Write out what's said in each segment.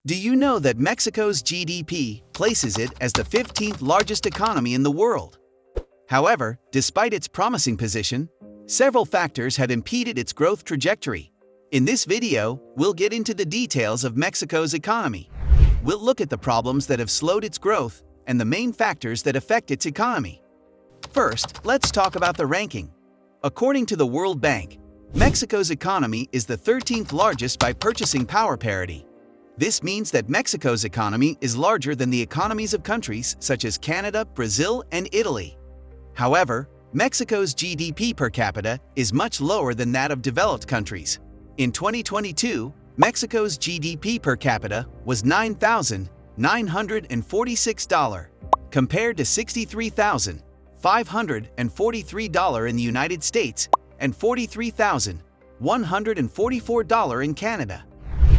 Do you know that Mexico's GDP places it as the 15th largest economy in the world? However, despite its promising position, several factors have impeded its growth trajectory. In this video, we'll get into the details of Mexico's economy. We'll look at the problems that have slowed its growth and the main factors that affect its economy. First, let's talk about the ranking. According to the World Bank, Mexico's economy is the 13th largest by purchasing power parity. This means that Mexico's economy is larger than the economies of countries such as Canada, Brazil, and Italy. However, Mexico's GDP per capita is much lower than that of developed countries. In 2022, Mexico's GDP per capita was $9,946, compared to $63,543 in the United States and $43,144 in Canada.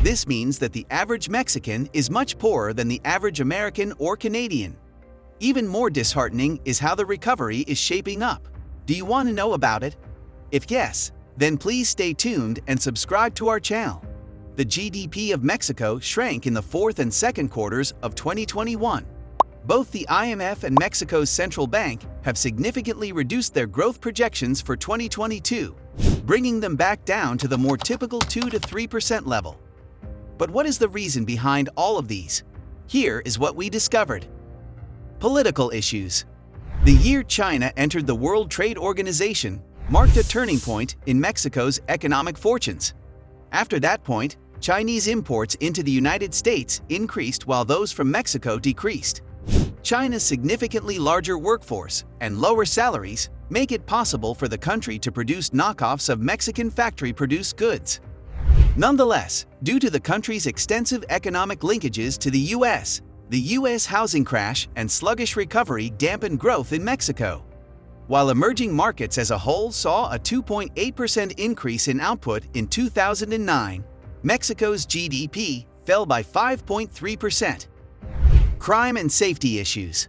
This means that the average Mexican is much poorer than the average American or Canadian. Even more disheartening is how the recovery is shaping up. Do you want to know about it? If yes, then please stay tuned and subscribe to our channel. The GDP of Mexico shrank in the fourth and second quarters of 2021. Both the IMF and Mexico's central bank have significantly reduced their growth projections for 2022, bringing them back down to the more typical 2 to 3% level. But what is the reason behind all of these? Here is what we discovered. Political issues. The year China entered the World Trade Organization marked a turning point in Mexico's economic fortunes. After that point, Chinese imports into the United States increased while those from Mexico decreased. China's significantly larger workforce and lower salaries make it possible for the country to produce knockoffs of Mexican factory-produced goods. Nonetheless, due to the country's extensive economic linkages to the U.S. housing crash and sluggish recovery dampened growth in Mexico. While emerging markets as a whole saw a 2.8% increase in output in 2009, Mexico's GDP fell by 5.3%. Crime and safety issues.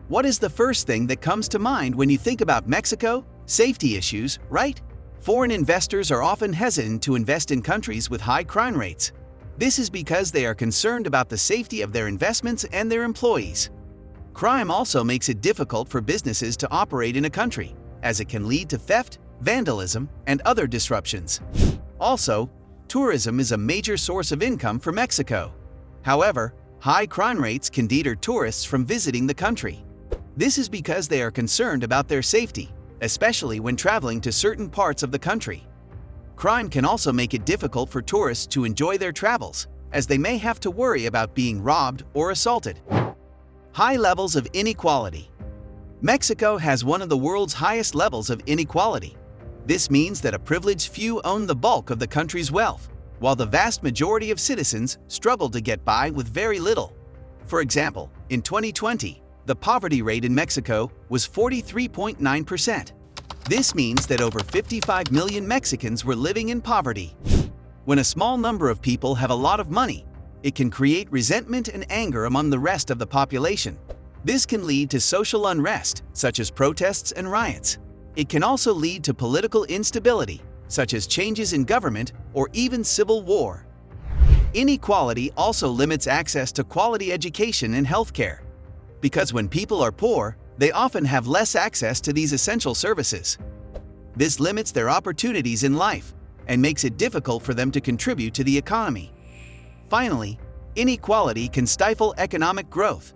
What is the first thing that comes to mind when you think about Mexico? Safety issues, right? Foreign investors are often hesitant to invest in countries with high crime rates. This is because they are concerned about the safety of their investments and their employees. Crime also makes it difficult for businesses to operate in a country, as it can lead to theft, vandalism, and other disruptions. Also, tourism is a major source of income for Mexico. However, high crime rates can deter tourists from visiting the country. This is because they are concerned about their safety, especially when traveling to certain parts of the country. Crime can also make it difficult for tourists to enjoy their travels, as they may have to worry about being robbed or assaulted. High levels of inequality. Mexico has one of the world's highest levels of inequality. This means that a privileged few own the bulk of the country's wealth, while the vast majority of citizens struggle to get by with very little. For example, in 2020, the poverty rate in Mexico was 43.9%. This means that over 55 million Mexicans were living in poverty. When a small number of people have a lot of money, it can create resentment and anger among the rest of the population. This can lead to social unrest, such as protests and riots. It can also lead to political instability, such as changes in government or even civil war. Inequality also limits access to quality education and healthcare. Because when people are poor, they often have less access to these essential services. This limits their opportunities in life and makes it difficult for them to contribute to the economy. Finally, inequality can stifle economic growth.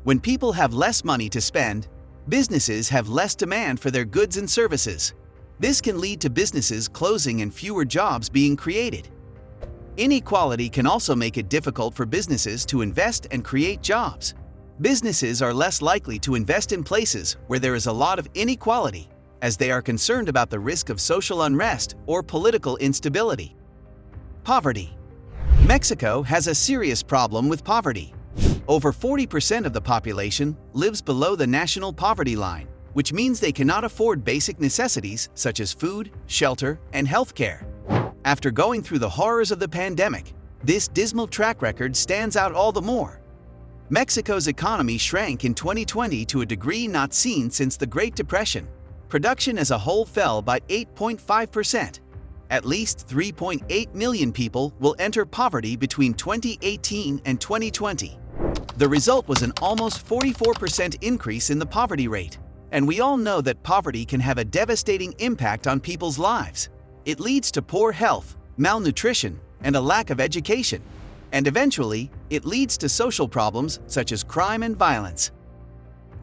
When people have less money to spend, businesses have less demand for their goods and services. This can lead to businesses closing and fewer jobs being created. Inequality can also make it difficult for businesses to invest and create jobs. Businesses are less likely to invest in places where there is a lot of inequality, as they are concerned about the risk of social unrest or political instability. Poverty. Mexico has a serious problem with poverty. Over 40% of the population lives below the national poverty line, which means they cannot afford basic necessities such as food, shelter, and health care. After going through the horrors of the pandemic, this dismal track record stands out all the more. Mexico's economy shrank in 2020 to a degree not seen since the Great Depression. Production as a whole fell by 8.5%. At least 3.8 million people will enter poverty between 2018 and 2020. The result was an almost 44% increase in the poverty rate. And we all know that poverty can have a devastating impact on people's lives. It leads to poor health, malnutrition, and a lack of education. And eventually, it leads to social problems such as crime and violence.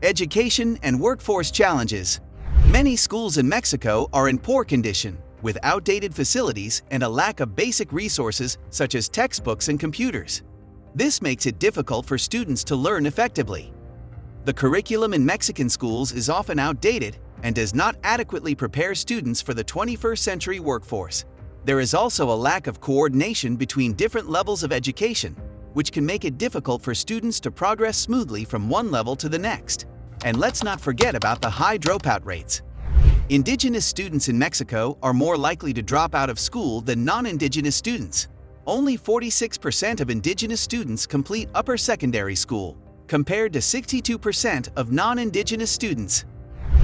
Education and workforce challenges. Many schools in Mexico are in poor condition, with outdated facilities and a lack of basic resources such as textbooks and computers. This makes it difficult for students to learn effectively. The curriculum in Mexican schools is often outdated and does not adequately prepare students for the 21st century workforce. There is also a lack of coordination between different levels of education, which can make it difficult for students to progress smoothly from one level to the next. And let's not forget about the high dropout rates. Indigenous students in Mexico are more likely to drop out of school than non-indigenous students. Only 46% of indigenous students complete upper secondary school, compared to 62% of non-indigenous students.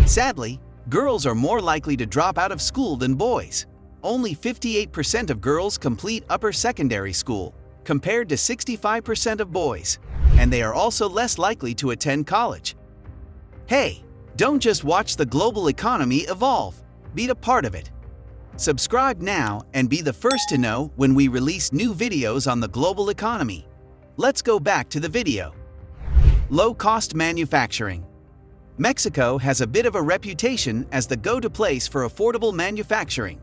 Sadly, girls are more likely to drop out of school than boys. Only 58% of girls complete upper secondary school, compared to 65% of boys, and they are also less likely to attend college. Hey, don't just watch the global economy evolve, be a part of it. Subscribe now and be the first to know when we release new videos on the global economy. Let's go back to the video. Low-cost manufacturing. Mexico has a bit of a reputation as the go-to place for affordable manufacturing.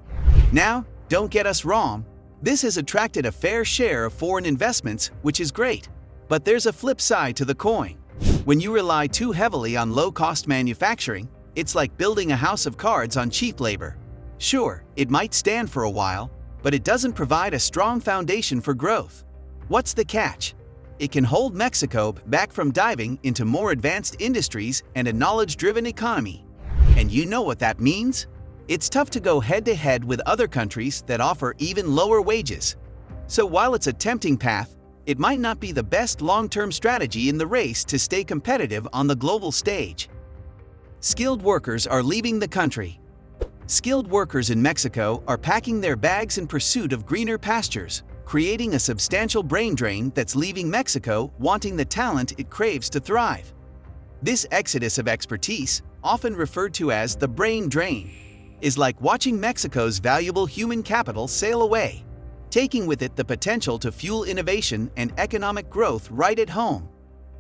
Now, don't get us wrong, this has attracted a fair share of foreign investments, which is great. But there's a flip side to the coin. When you rely too heavily on low-cost manufacturing, it's like building a house of cards on cheap labor. Sure, it might stand for a while, but it doesn't provide a strong foundation for growth. What's the catch? It can hold Mexico back from diving into more advanced industries and a knowledge-driven economy. And you know what that means? It's tough to go head-to-head with other countries that offer even lower wages. So while it's a tempting path, it might not be the best long-term strategy in the race to stay competitive on the global stage. Skilled workers are leaving the country. Skilled workers in Mexico are packing their bags in pursuit of greener pastures, creating a substantial brain drain that's leaving Mexico wanting the talent it craves to thrive. This exodus of expertise, often referred to as the brain drain, is like watching Mexico's valuable human capital sail away, taking with it the potential to fuel innovation and economic growth right at home.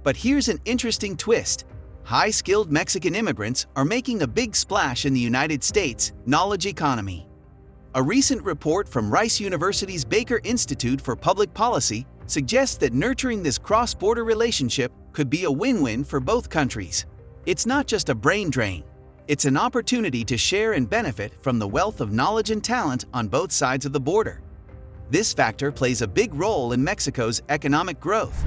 But here's an interesting twist. High-skilled Mexican immigrants are making a big splash in the United States' knowledge economy. A recent report from Rice University's Baker Institute for Public Policy suggests that nurturing this cross-border relationship could be a win-win for both countries. It's not just a brain drain. It's an opportunity to share and benefit from the wealth of knowledge and talent on both sides of the border. This factor plays a big role in Mexico's economic growth.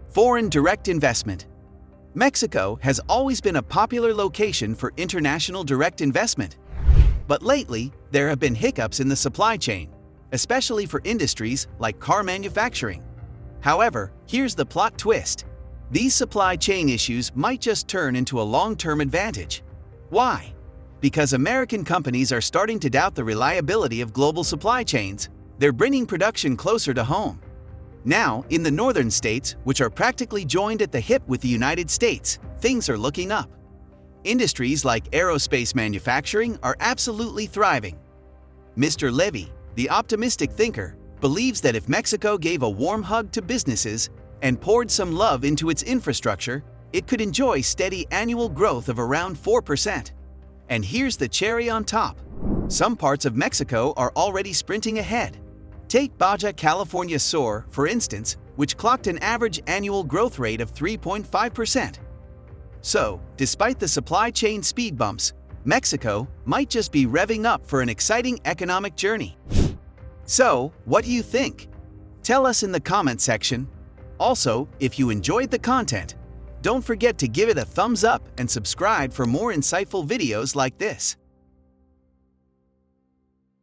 Foreign direct investment. Mexico has always been a popular location for international direct investment. But lately, there have been hiccups in the supply chain, especially for industries like car manufacturing. However, here's the plot twist. These supply chain issues might just turn into a long-term advantage. Why? Because American companies are starting to doubt the reliability of global supply chains. They're bringing production closer to home. Now, in the northern states, which are practically joined at the hip with the United States, things are looking up. Industries like aerospace manufacturing are absolutely thriving. Mr. Levy, the optimistic thinker, believes that if Mexico gave a warm hug to businesses and poured some love into its infrastructure, it could enjoy steady annual growth of around 4%. And here's the cherry on top. Some parts of Mexico are already sprinting ahead. Take Baja California Sur, for instance, which clocked an average annual growth rate of 3.5%. So, despite the supply chain speed bumps, Mexico might just be revving up for an exciting economic journey. So, what do you think? Tell us in the comment section. Also, if you enjoyed the content, don't forget to give it a thumbs up and subscribe for more insightful videos like this.